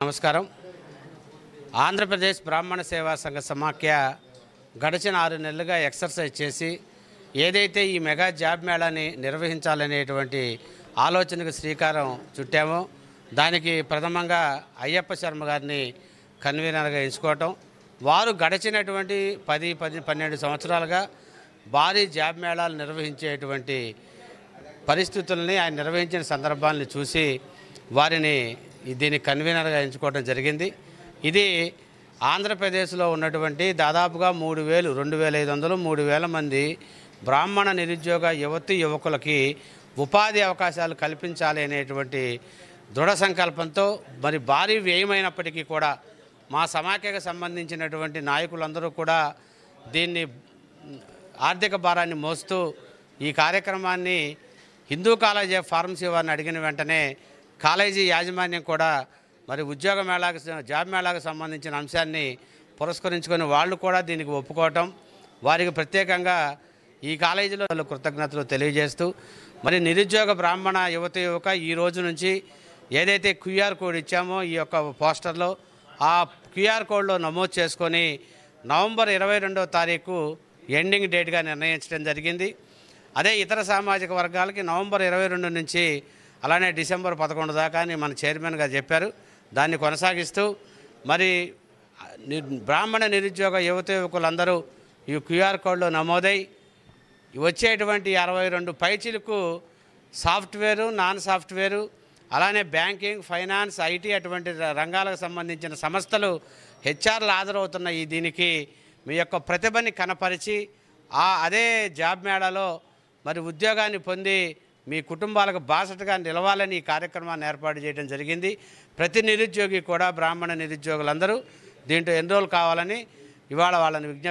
నమస్కారం. ఆంధ్రప్రదేశ్ బ్రాహ్మణ సేవా సంఘ సమాఖ్య గడిచిన 6 నెలలుగా ఎక్సర్సైజ్ చేసి ఏదైతే ఈ మెగా జాబ్ మేళాని నిర్వహించాలనేటువంటి ఆలోచనకు శ్రీకారం చుట్టామో దానికి ప్రథమంగా అయ్యప్ప శర్మ గారిని కన్వీనర్గా ఎంచుకోవటం, వారు గడిచినటువంటి 10-12 సంవత్సరాలుగా భారీ జాబ్ మేళాలు నిర్వహించేటువంటి పరిస్థితుల్ని ఆయన నిర్వహించిన సందర్భాలను చూసి వారిని దీన్ని కన్వీనర్గా ఎంచుకోవడం జరిగింది. ఇది ఆంధ్రప్రదేశ్లో ఉన్నటువంటి దాదాపుగా 2,500-3,000 మంది బ్రాహ్మణ నిరుద్యోగ యువకులకి ఉపాధి అవకాశాలు కల్పించాలి అనేటువంటి దృఢ సంకల్పంతో మరి భారీ వ్యయమైనప్పటికీ కూడా మా సమాఖ్యకు సంబంధించినటువంటి నాయకులందరూ కూడా దీన్ని ఆర్థిక భారాన్ని మోస్తూ ఈ కార్యక్రమాన్ని హిందూ కాలేజీ ఆఫ్ ఫార్మసీ వారిని అడిగిన వెంటనే కాలేజీ యాజమాన్యం కూడా మరి జాబ్ మేళాకు సంబంధించిన అంశాన్ని పురస్కరించుకొని వాళ్ళు కూడా దీనికి ఒప్పుకోవటం, వారికి ప్రత్యేకంగా ఈ కాలేజీలో కృతజ్ఞతలు తెలియజేస్తూ మరి నిరుద్యోగ బ్రాహ్మణ యువక ఈ రోజు నుంచి ఏదైతే క్యూఆర్ కోడ్ ఇచ్చామో ఈ యొక్క పోస్టర్లో ఆ క్యూఆర్ కోడ్లో నమోదు చేసుకొని నవంబర్ 22వ తారీఖు ఎండింగ్ డేట్గా నిర్ణయించడం జరిగింది. అదే ఇతర సామాజిక వర్గాలకి నవంబర్ 22 నుంచి అలానే డిసెంబర్ 11 దాకా అని మన చైర్మన్ గారు చెప్పారు. దాన్ని కొనసాగిస్తూ మరి బ్రాహ్మణ నిరుద్యోగ యువకులందరూ ఈ క్యూఆర్ కోడ్లో నమోదై వచ్చేటువంటి 62 పైచిలకు సాఫ్ట్వేరు, నాన్ సాఫ్ట్వేరు, అలానే బ్యాంకింగ్, ఫైనాన్స్, ఐటీ అటువంటి రంగాలకు సంబంధించిన సంస్థలు హెచ్ఆర్లు హాజరవుతున్న దీనికి మీ యొక్క ప్రతిభని కనపరిచి అదే జాబ్ మేళాలో మరి ఉద్యోగాన్ని పొంది మీ కుటుంబాలకు బాసటగా నిలవాలని ఈ కార్యక్రమాన్ని ఏర్పాటు చేయడం జరిగింది. ప్రతి నిరుద్యోగి కూడా బ్రాహ్మణ నిరుద్యోగులందరూ దీంట్లో ఎన్రోల్ కావాలని ఇవాళ వాళ్ళని విజ్ఞప్తి